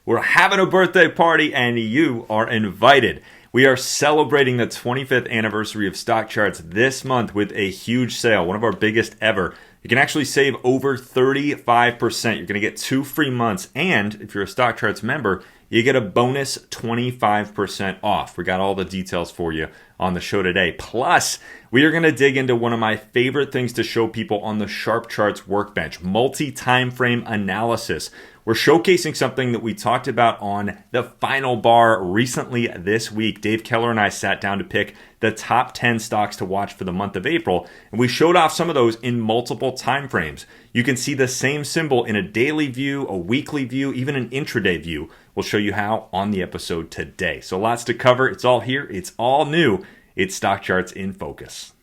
We're having a birthday party and you are invited. We are celebrating the 25th anniversary of Stock Charts this month with a huge sale, one of our biggest ever. You can actually save over 35%. You're going to get 2 free months, and if you're a Stock Charts member, you get a bonus 25% off. We got all the details for you on the show today. Plus, we are going to dig into one of my favorite things to show people on the Sharp Charts workbench, multi-time frame analysis. We're showcasing something that we talked about on the final bar recently this week. Dave Keller and I sat down to pick the top 10 stocks to watch for the month of April, and we showed off some of those in multiple time frames. You can see the same symbol in a daily view, a weekly view, even an intraday view. We'll show you how on the episode today. So lots to cover. It's all here. It's all new. It's Stock Charts in Focus.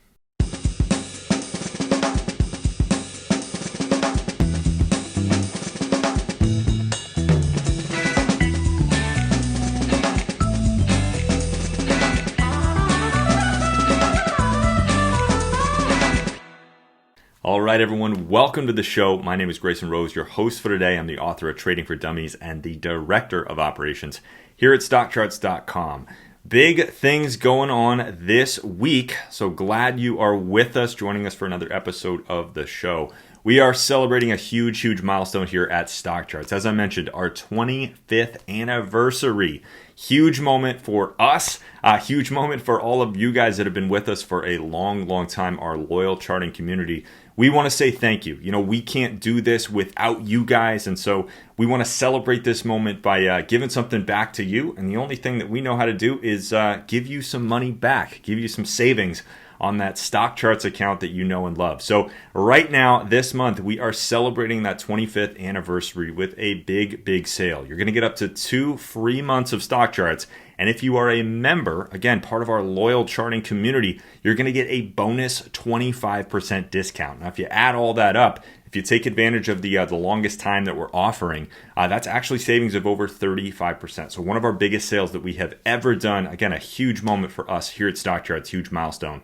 All right, everyone, welcome to the show. My name is Grayson Roze, your host for today. I'm the author of Trading for Dummies and the director of operations here at StockCharts.com. Big things going on this week, so glad you are with us, joining us for another episode of the show. We are celebrating a huge milestone here at Stock Charts. As I mentioned, our 25th anniversary. Huge moment for us, a huge moment for all of you guys that have been with us for a long time, our loyal charting community. We want to say thank you. You know, we can't do this without you guys, and so we want to celebrate this moment by giving something back to you. And the only thing that we know how to do is give you some money back, give you some savings on that Stock Charts account that you know and love. So right now, this month, we are celebrating that 25th anniversary with a big sale. You're going to get up to 2 free months of Stock Charts. And if you are a member, again, part of our loyal charting community, you're going to get a bonus 25% discount. Now, if you add all that up, if you take advantage of the longest time that we're offering, that's actually savings of over 35%. So one of our biggest sales that we have ever done. Again, a huge moment for us here at Stock Charts, huge milestone.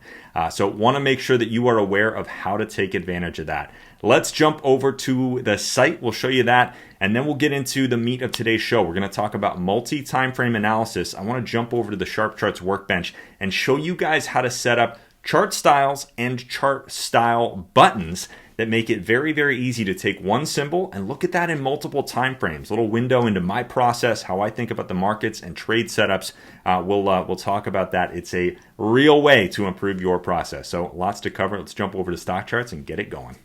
So want to make sure that you are aware of how to take advantage of that. Let's jump over to the site. We'll show you that, and then we'll get into the meat of today's show. We're going to talk about multi-time frame analysis. I want to jump over to the Sharp Charts workbench and show you guys how to set up chart styles and chart style buttons that make it very easy to take one symbol and look at that in multiple time frames. A little window into my process, how I think about the markets and trade setups. We'll talk about that. It's a real way to improve your process. So lots to cover. Let's jump over to Stock Charts and get it going.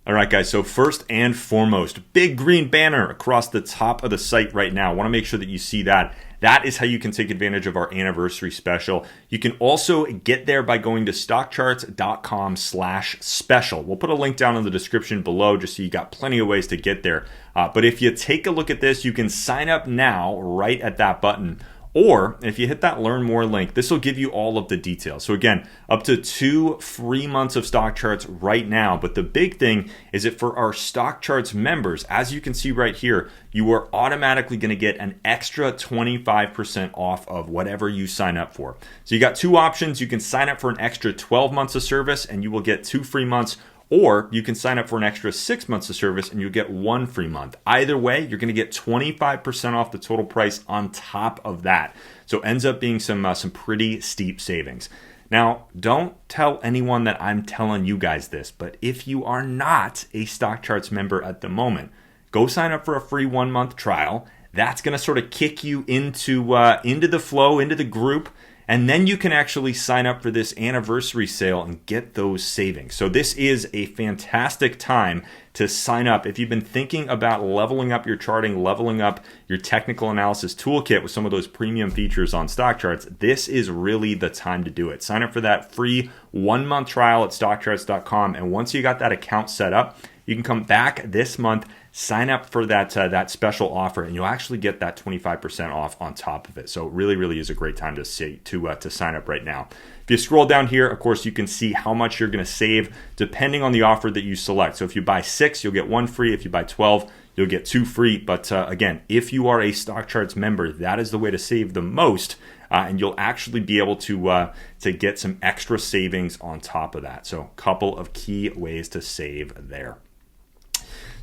All right, guys, so first and foremost, big green banner across the top of the site right now. I want to make sure that you see that. That is how you can take advantage of our anniversary special. You can also get there by going to stockcharts.com/special. We'll put a link down in the description below just so you got plenty of ways to get there. But if you take a look at this, you can sign up now right at that button. Or if you hit that Learn More link, this will give you all of the details. So again, up to 2 free months of Stock Charts right now. But the big thing is that for our Stock Charts members, as you can see right here, you are automatically going to get an extra 25% off of whatever you sign up for. So you got 2 options. You can sign up for an extra 12 months of service and you will get 2 free months. Or you can sign up for an extra 6 months of service and you get 1 free month. Either way, you're going to get 25% off the total price on top of that. So it ends up being some pretty steep savings. Now, don't tell anyone that I'm telling you guys this, but if you are not a Stock Charts member at the moment, go sign up for a free 1-month trial. That's going to sort of kick you into the flow, into the group. And then you can actually sign up for this anniversary sale and get those savings. So this is a fantastic time to sign up. If you've been thinking about leveling up your charting, leveling up your technical analysis toolkit with some of those premium features on Stock Charts, this is really the time to do it. Sign up for that free 1-month trial at stockcharts.com. And once you got that account set up, you can come back this month, sign up for that special offer, and you'll actually get that 25% off on top of it. So it really is a great time to sign up right now. If you scroll down here, of course, you can see how much you're going to save depending on the offer that you select. So if you buy 6, you'll get 1 free. If you buy 12, you'll get 2 free. But again, if you are a Stock Charts member, that is the way to save the most. And you'll actually be able to get some extra savings on top of that. So a couple of key ways to save there.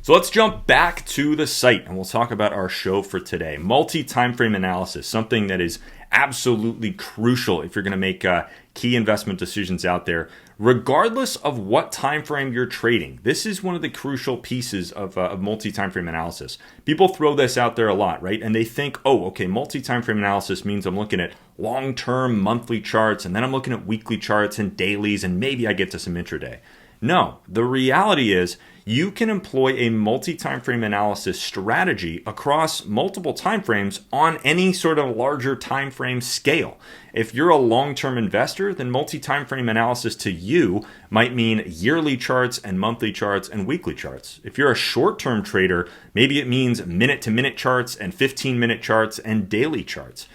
So let's jump back to the site and we'll talk about our show for today. Multi-time frame analysis, something that is absolutely crucial if you're going to make key investment decisions out there, regardless of what time frame you're trading. This is one of the crucial pieces of multi-time frame analysis. People throw this out there a lot, right? And they think, oh, okay, multi-time frame analysis means I'm looking at long-term monthly charts, and then I'm looking at weekly charts and dailies, and maybe I get to some intraday. No, the reality is you can employ a multi-time frame analysis strategy across multiple time frames on any sort of larger time frame scale. If you're a long-term investor, then multi-time frame analysis to you might mean yearly charts and monthly charts and weekly charts. If you're a short-term trader, maybe it means minute-to-minute charts and 15-minute charts and daily charts.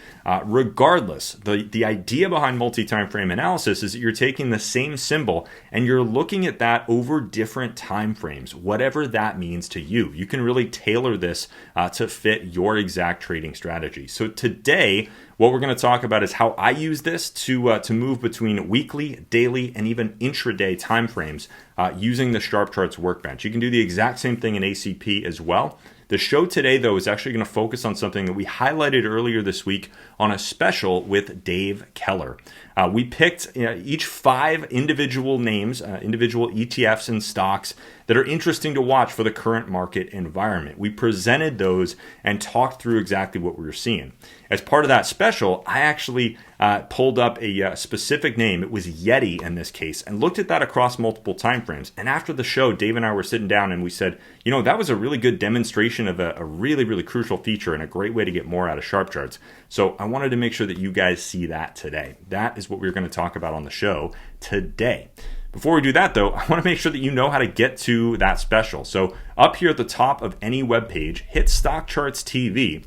Regardless, the idea behind multi-time frame analysis is that you're taking the same symbol and you're looking at that over different time frames, whatever that means to you. You can really tailor this to fit your exact trading strategy. So today, what we're going to talk about is how I use this to move between weekly, daily, and even intraday timeframes using the ChartStyles workbench. You can do the exact same thing in ACP as well. The show today, though, is actually going to focus on something that we highlighted earlier this week on a special with Dave Keller. We picked each 5 individual names, individual ETFs and stocks that are interesting to watch for the current market environment. We presented those and talked through exactly what we were seeing. As part of that special, I actually pulled up a specific name. It was Yeti in this case, and looked at that across multiple timeframes. And after the show, Dave and I were sitting down and we said, you know, that was a really good demonstration of a really, really crucial feature and a great way to get more out of ChartStyles. So I wanted to make sure that you guys see that today. That is what we're going to talk about on the show today. Before we do that, though, I want to make sure that you know how to get to that special. So up here at the top of any web page, hit Stock Charts TV.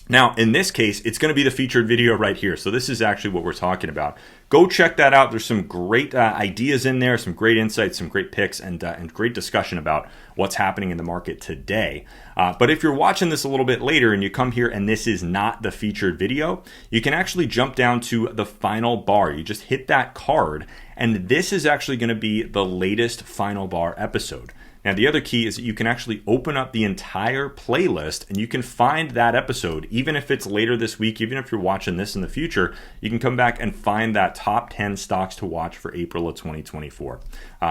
Now, in this case, it's going to be the featured video right here. So this is actually what we're talking about. Go check that out. There's some great ideas in there, some great insights, some great picks, and great discussion about what's happening in the market today. But if you're watching this a little bit later and you come here and this is not the featured video, you can actually jump down to the final bar. You just hit that card, and this is actually going to be the latest final bar episode. Now, the other key is that you can actually open up the entire playlist and you can find that episode, even if it's later this week, even if you're watching this in the future, you can come back and find that top 10 stocks to watch for April of 2024.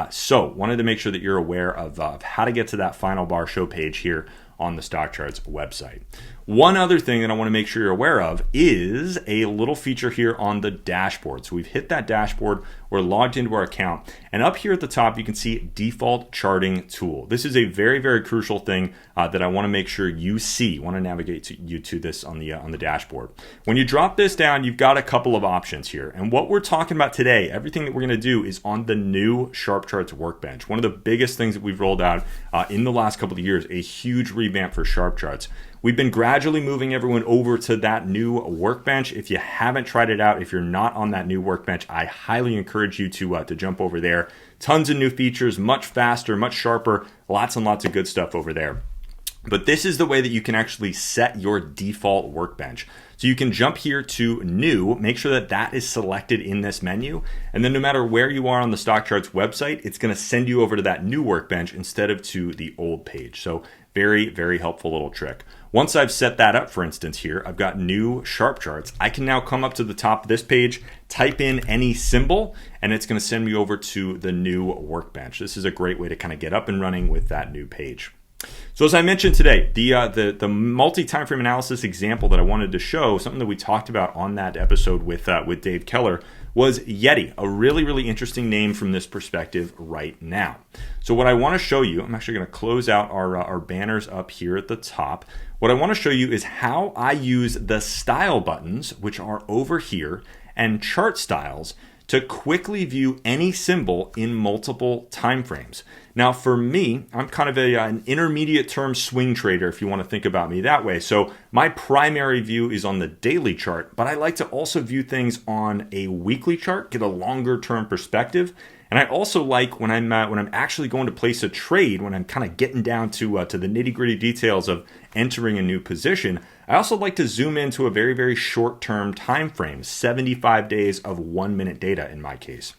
So wanted to make sure that you're aware of how to get to that final bar show page here on the Stock Charts website. One other thing that I want to make sure you're aware of is a little feature here on the dashboard. So we've hit that dashboard, we're logged into our account, and up here at the top you can see default charting tool. This is a very, very crucial thing that I want to make sure you see. I want to navigate you to this on the dashboard. When you drop this down, you've got a couple of options here. And what we're talking about today, everything that we're going to do is on the new ChartStyles workbench. One of the biggest things that we've rolled out in the last couple of years, a huge revamp for ChartStyles. We've been gradually moving everyone over to that new workbench. If you haven't tried it out, if you're not on that new workbench, I highly encourage you to jump over there. Tons of new features, much faster, much sharper, lots and lots of good stuff over there. But this is the way that you can actually set your default workbench. So you can jump here to new, make sure that that is selected in this menu. And then no matter where you are on the Stock Charts website, it's going to send you over to that new workbench instead of to the old page. So very, very helpful little trick. Once I've set that up, for instance, here, I've got new Sharp Charts. I can now come up to the top of this page, type in any symbol, and it's going to send me over to the new workbench. This is a great way to kind of get up and running with that new page. So as I mentioned today, the multi-time frame analysis example that I wanted to show, something that we talked about on that episode with Dave Keller, was Yeti, a really, really interesting name from this perspective right now. So what I want to show you, I'm actually going to close out our banners up here at the top. What I want to show you is how I use the style buttons, which are over here, and chart styles to quickly view any symbol in multiple time frames. Now for me, I'm kind of an intermediate term swing trader, if you want to think about me that way. So my primary view is on the daily chart, but I like to also view things on a weekly chart, get a longer term perspective. And I also like when I'm actually going to place a trade, when I'm kind of getting down to the nitty gritty details of entering a new position, I also like to zoom into a very, very short term time frame, 75 days of 1 minute data in my case.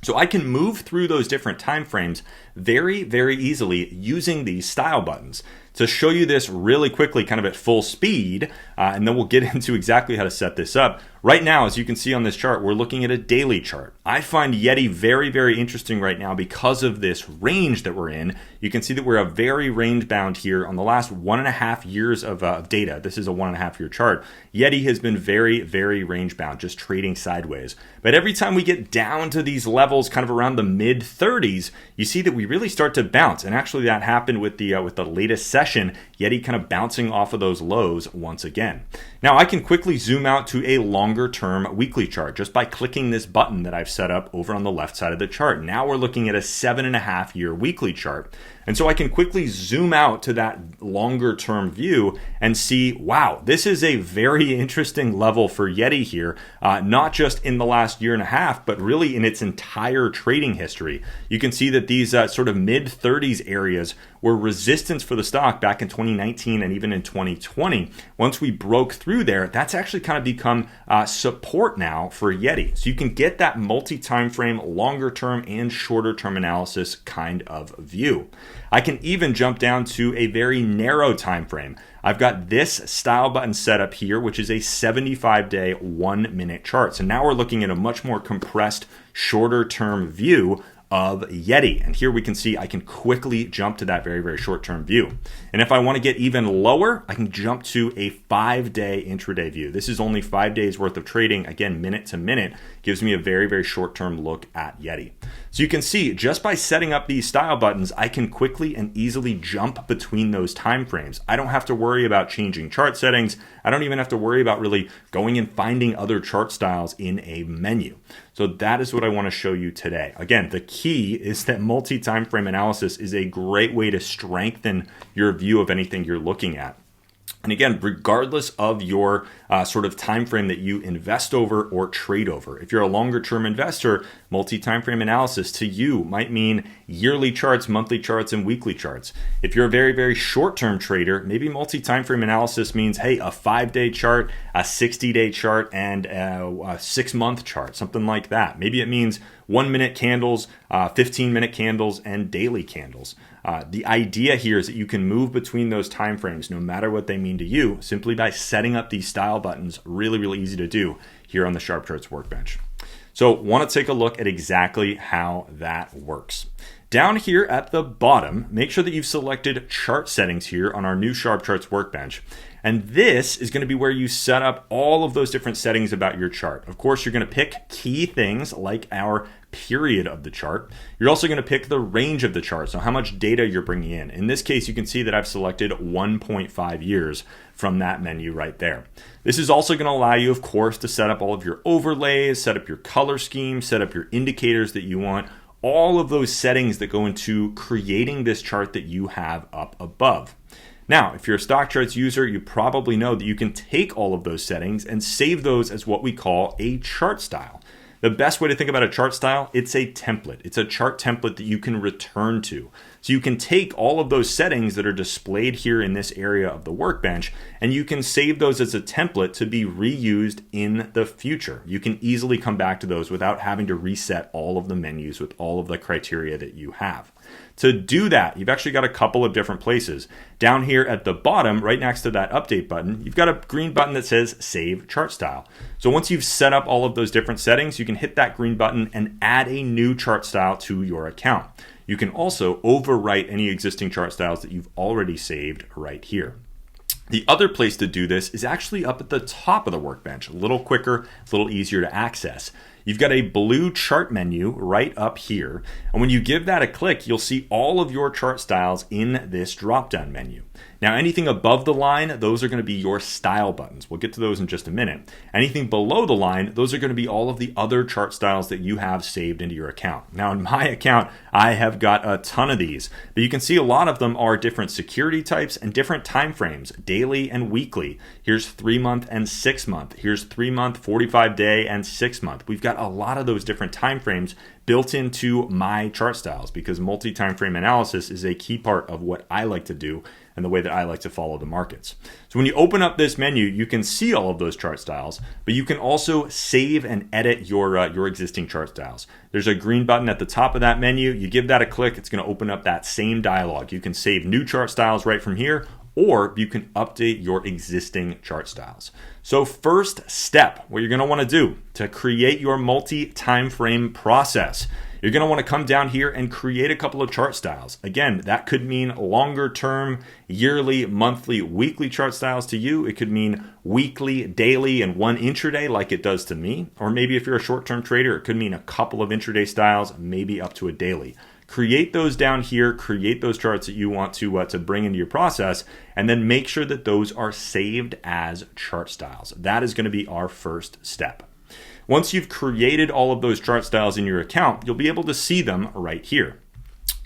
So I can move through those different time frames very, very easily using these style buttons. To show you this really quickly, kind of at full speed, and then we'll get into exactly how to set this up. Right now, as you can see on this chart, we're looking at a daily chart. I find Yeti very, very interesting right now because of this range that we're in. You can see that we're a very range bound here on the last 1.5 years of data. This is a 1.5 year chart. Yeti has been very, very range bound, just trading sideways. But every time we get down to these levels, kind of around the mid 30s, you see that we really start to bounce. And actually that happened with the latest session, Yeti kind of bouncing off of those lows once again. Now I can quickly zoom out to a longer term weekly chart just by clicking this button that I've set up over on the left side of the chart. Now we're looking at a 7.5 year weekly chart. And so I can quickly zoom out to that longer term view and see, wow, this is a very interesting level for Yeti here, not just in the last 1.5 years, but really in its entire trading history. You can see that these sort of mid 30s areas were resistance for the stock back in 2019 and even in 2020. Once we broke through there, that's actually kind of become support now for Yeti. So you can get that multi-time frame, longer term and shorter term analysis kind of view. I can even jump down to a very narrow time frame. I've got this style button set up here, which is a 75-day, 1-minute chart. So now we're looking at a much more compressed, shorter term view of Yeti. And here we can see I can quickly jump to that very, very short-term view. And if I want to get even lower, I can jump to a 5-day intraday view. This is only 5 days worth of trading. Again, minute to minute, gives me a very, very short-term look at Yeti. So you can see just by setting up these style buttons, I can quickly and easily jump between those time frames. I don't have to worry about changing chart settings. I don't even have to worry about really going and finding other chart styles in a menu. So that is what I want to show you today. Again, the key is that multi-time frame analysis is a great way to strengthen your view of anything you're looking at. And again, regardless of your sort of time frame that you invest over or trade over, if you're a longer term investor, multi-time frame analysis to you might mean yearly charts, monthly charts, and weekly charts. If you're a very, very short term trader, maybe multi-time frame analysis means, hey, a 5-day chart, a 60-day chart, and a 6-month chart, something like that. Maybe it means 1-minute candles, 15-minute candles, and daily candles. The idea here is that you can move between those time frames no matter what they mean to you simply by setting up these style buttons. Really, really easy to do here on the Sharp Charts workbench. So want to take a look at exactly how that works. Down here at the bottom, make sure that you've selected chart settings here on our new Sharp Charts workbench. And this is going to be where you set up all of those different settings about your chart. Of course, you're going to pick key things like our period of the chart. You're also going to pick the range of the chart, so how much data you're bringing in. In this case, you can see that I've selected 1.5 years from that menu right there. This is also going to allow you, of course, to set up all of your overlays, set up your color scheme, set up your indicators that you want, all of those settings that go into creating this chart that you have up above. Now, if you're a Stock Charts user, you probably know that you can take all of those settings and save those as what we call a chart style. The best way to think about a chart style, it's a template. It's a chart template that you can return to. So you can take all of those settings that are displayed here in this area of the workbench, and you can save those as a template to be reused in the future. You can easily come back to those without having to reset all of the menus with all of the criteria that you have. To do that, you've actually got a couple of different places. Down here at the bottom, right next to that update button, you've got a green button that says Save Chart Style. So once you've set up all of those different settings, you can hit that green button and add a new chart style to your account. You can also overwrite any existing chart styles that you've already saved right here. The other place to do this is actually up at the top of the workbench, a little quicker, a little easier to access. You've got a blue chart menu right up here, and when you give that a click, you'll see all of your chart styles in this drop-down menu. Now, anything above the line, those are going to be your style buttons. We'll get to those in just a minute. Anything below the line, those are going to be all of the other chart styles that you have saved into your account. Now, in my account, I have got a ton of these, but you can see a lot of them are different security types and different time frames, daily and weekly. Here's 3-month and 6-month. Here's 3-month, 45-day, and 6-month. We've got got a lot of those different time frames built into my chart styles because multi-time frame analysis is a key part of what I like to do and the way that I like to follow the markets. So when you open up this menu, you can see all of those chart styles, but you can also save and edit your existing chart styles. There's a green button at the top of that menu. You give that a click, it's going to open up that same dialog. You can save new chart styles right from here, or you can update your existing chart styles. So first step, what you're going to want to do to create your multi-time frame process, you're going to want to come down here and create a couple of chart styles. Again, that could mean longer term, yearly, monthly, weekly chart styles to you. It could mean weekly, daily, and one intraday like it does to me. Or maybe if you're a short-term trader, it could mean a couple of intraday styles, maybe up to a daily. Create those down here, create those charts that you want to bring into your process, and then make sure that those are saved as chart styles. That is going to be our first step. Once you've created all of those chart styles in your account, you'll be able to see them right here.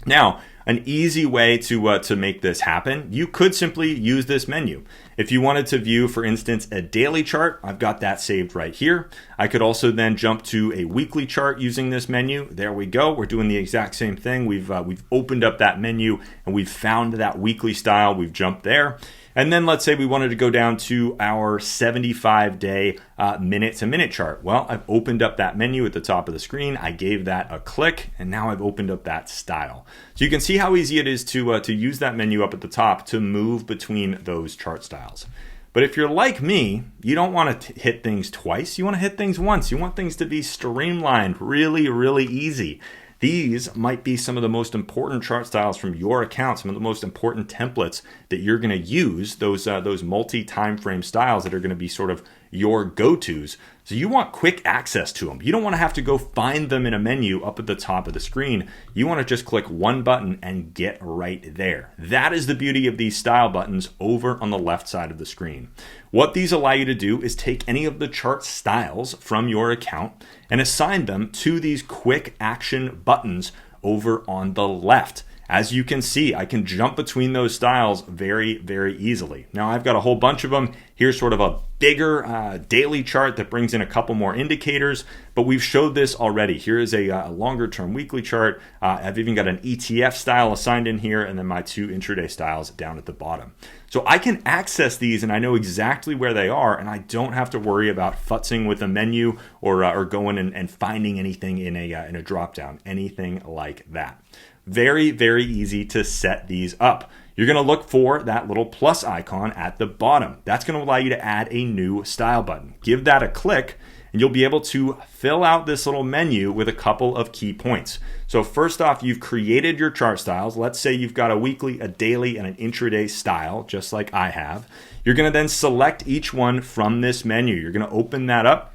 Now, an easy way to make this happen, you could simply use this menu. If you wanted to view, for instance, a daily chart, I've got that saved right here. I could also then jump to a weekly chart using this menu. There we go. We're doing the exact same thing. We've opened up that menu and we've found that weekly style. We've jumped there. And then let's say we wanted to go down to our 75-day minute-to-minute chart. Well, I've opened up that menu at the top of the screen. I gave that a click, and now I've opened up that style. So you can see how easy it is to use that menu up at the top to move between those chart styles. But if you're like me, you don't want to hit things twice. You want to hit things once. You want things to be streamlined, really, really easy. These might be some of the most important chart styles from your account, some of the most important templates that you're going to use, those multi-time frame styles that are going to be sort of your go-tos. So you want quick access to them. You don't want to have to go find them in a menu up at the top of the screen. You want to just click one button and get right there. That is the beauty of these style buttons over on the left side of the screen. What these allow you to do is take any of the chart styles from your account and assign them to these quick action buttons over on the left. As you can see, I can jump between those styles very, very easily. Now I've got a whole bunch of them. Here's sort of a bigger daily chart that brings in a couple more indicators, but we've showed this already. Here is a longer term weekly chart. I've even got an ETF style assigned in here, and then my two intraday styles down at the bottom. So I can access these and I know exactly where they are, and I don't have to worry about futzing with a menu or going and finding anything in a drop down, anything like that. Very, very easy to set these up. You're going to look for that little plus icon at the bottom. That's going to allow you to add a new style button. Give that a click and you'll be able to fill out this little menu with a couple of key points. So first off, you've created your chart styles. Let's say you've got a weekly, a daily, and an intraday style, just like I have. You're going to then select each one from this menu. You're going to open that up.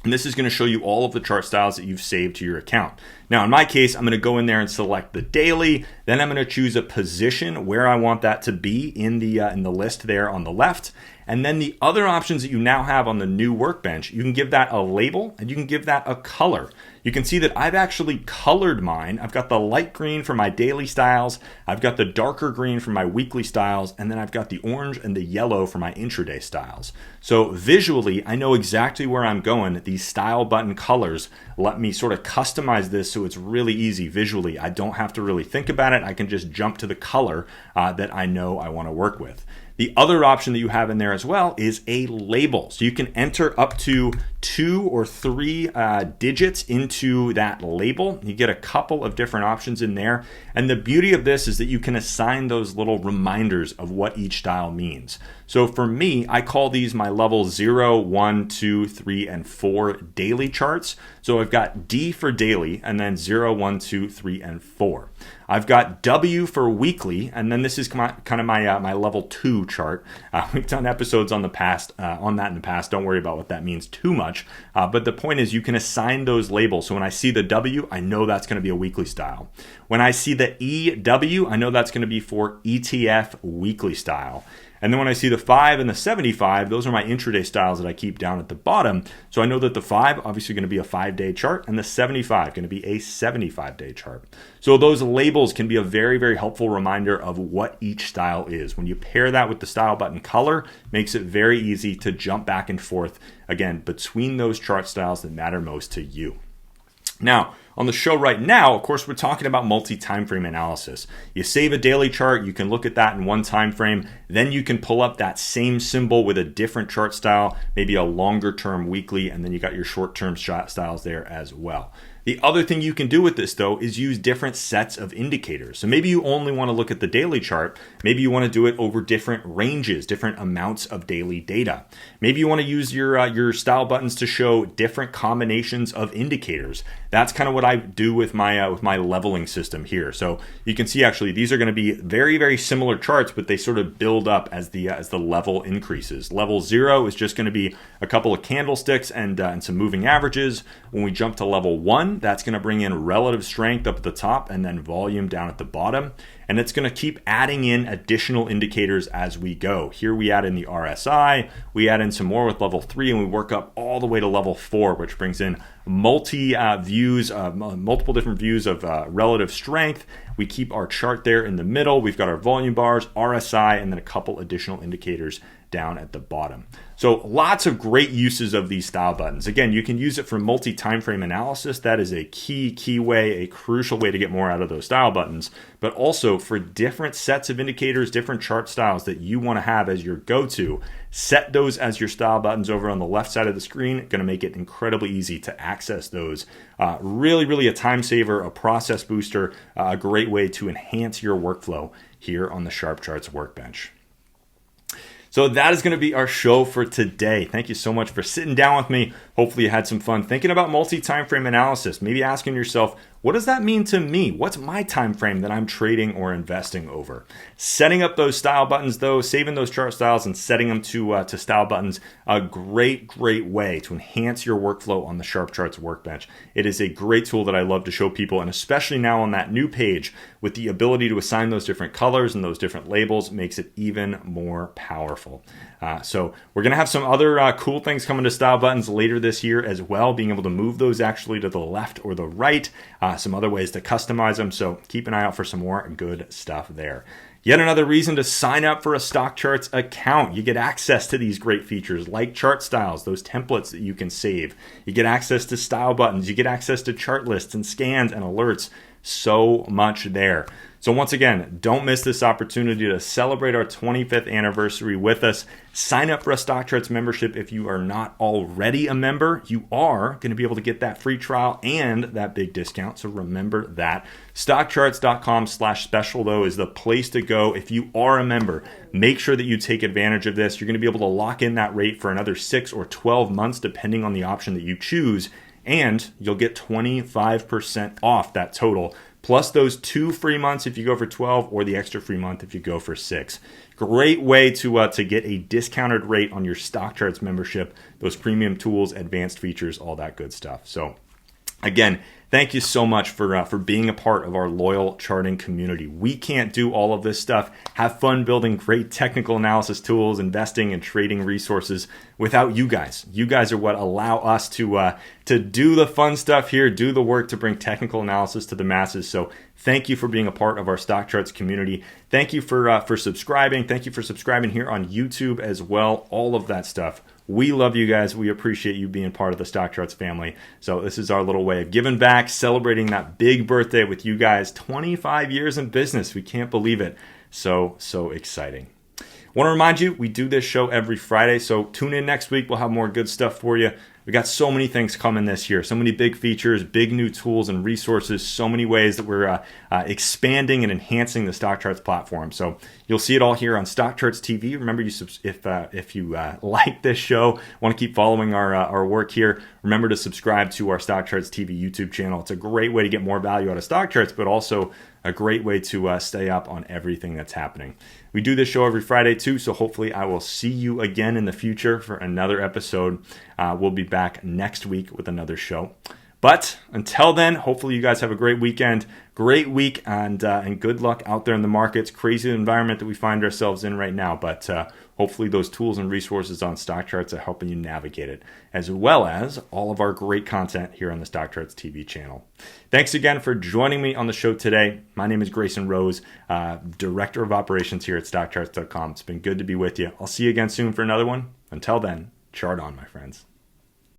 And this is going to show you all of the chart styles that you've saved to your account. Now, in my case, I'm going to go in there and select the daily. Then I'm going to choose a position where I want that to be in the list there on the left. And then the other options that you now have on the new workbench, you can give that a label and you can give that a color. You can see that I've actually colored mine. I've got the light green for my daily styles. I've got the darker green for my weekly styles. And then I've got the orange and the yellow for my intraday styles. So visually, I know exactly where I'm going. These style button colors let me sort of customize this so it's really easy visually. I don't have to really think about it. I can just jump to the color that I know I want to work with. The other option that you have in there as well is a label. So you can enter up to 2 or 3 digits into that label. You get a couple of different options in there. And the beauty of this is that you can assign those little reminders of what each style means. So for me, I call these my level 0, 1, 2, 3, and 4 daily charts. So I've got D for daily and then 0, 1, 2, 3, and 4. I've got W for weekly, and then this is kind of my level 2 chart. We've done episodes on that in the past. Don't worry about what that means too much. But the point is you can assign those labels. So when I see the W, I know that's going to be a weekly style. When I see the EW, I know that's going to be for ETF weekly style. And then when I see the 5 and the 75, those are my intraday styles that I keep down at the bottom. So I know that the 5 obviously going to be a 5-day chart and the 75 going to be a 75-day chart. So those labels can be a very, very helpful reminder of what each style is. When you pair that with the style button color, makes it very easy to jump back and forth, again, between those chart styles that matter most to you. Now, on the show right now, of course, we're talking about multi-time frame analysis. You save a daily chart, you can look at that in one time frame, then you can pull up that same symbol with a different chart style, maybe a longer term weekly, and then you got your short-term styles there as well. The other thing you can do with this, though, is use different sets of indicators. So maybe you only want to look at the daily chart. Maybe you want to do it over different ranges, different amounts of daily data. Maybe you want to use your style buttons to show different combinations of indicators. That's kind of what I do with my leveling system here. So you can see actually these are going to be very, very similar charts, but they sort of build up as the level increases. Level 0 is just going to be a couple of candlesticks and some moving averages. When we jump to level 1, that's going to bring in relative strength up at the top and then volume down at the bottom. And it's going to keep adding in additional indicators as we go. Here we add in the RSI, we add in some more with level 3, and we work up all the way to level 4, which brings in multiple different views of relative strength. We keep our chart there in the middle. We've got our volume bars, RSI, and then a couple additional indicators down at the bottom. So lots of great uses of these style buttons. Again, you can use it for multi-time frame analysis. That is a key way, a crucial way to get more out of those style buttons, but also for different sets of indicators, different chart styles that you want to have as your go-to. Set those as your style buttons over on the left side of the screen. Going to make it incredibly easy to access those. Really a time saver, a process booster, a great way to enhance your workflow here on the Sharp Charts workbench. So that is going to be our show for today. Thank you so much for sitting down with me. Hopefully you had some fun thinking about multi-time frame analysis, maybe asking yourself, what does that mean to me? What's my time frame that I'm trading or investing over? Setting up those style buttons, though, saving those chart styles and setting them to style buttons, a great way to enhance your workflow on the Sharp Charts workbench. It is a great tool that I love to show people, and especially now on that new page with the ability to assign those different colors and those different labels makes it even more powerful. So we're going to have some other cool things coming to style buttons later this year as well, being able to move those actually to the left or the right, some other ways to customize them. So keep an eye out for some more good stuff there. Yet another reason to sign up for a Stock Charts account. You get access to these great features like chart styles, those templates that you can save. You get access to style buttons. You get access to chart lists and scans and alerts. So much there. So once again, don't miss this opportunity to celebrate our 25th anniversary with us. Sign up for a Stock Charts membership if you are not already a member. You are going to be able to get that free trial and that big discount. So remember that. StockCharts.com/special, though, is the place to go. If you are a member, make sure that you take advantage of this. You're going to be able to lock in that rate for another 6 or 12 months, depending on the option that you choose. And you'll get 25% off that total, plus those 2 free months if you go for 12 or the extra free month if you go for 6. Great way to get a discounted rate on your Stock Charts membership, those premium tools, advanced features, all that good stuff. So again, thank you so much for being a part of our loyal charting community. We can't do all of this stuff, have fun building great technical analysis tools, investing and trading resources without you guys. You guys are what allow us to do the fun stuff here, do the work to bring technical analysis to the masses. So thank you for being a part of our Stock Charts community. Thank you for subscribing. Thank you for subscribing here on YouTube as well. All of that stuff. We love you guys. We appreciate you being part of the Stock Charts family. So this is our little way of giving back, celebrating that big birthday with you guys. 25 years in business. We can't believe it. So exciting. Want to remind you, we do this show every Friday. So tune in next week. We'll have more good stuff for you. We got so many things coming this year, so many big features, big new tools and resources, so many ways that we're expanding and enhancing the Stock Charts platform. So you'll see it all here on Stock Charts TV. Remember, if you like this show, want to keep following our work here, remember to subscribe to our Stock Charts TV YouTube channel. It's a great way to get more value out of Stock Charts, but also a great way to stay up on everything that's happening. We do this show every Friday too, so hopefully I will see you again in the future for another episode. We'll be back next week with another show. But until then, hopefully you guys have a great weekend, great week, and good luck out there in the markets. Crazy environment that we find ourselves in right now, but hopefully those tools and resources on Stock Charts are helping you navigate it, as well as all of our great content here on the Stock Charts TV channel. Thanks again for joining me on the show today. My name is Grayson Roze, Director of Operations here at StockCharts.com. It's been good to be with you. I'll see you again soon for another one. Until then, chart on, my friends.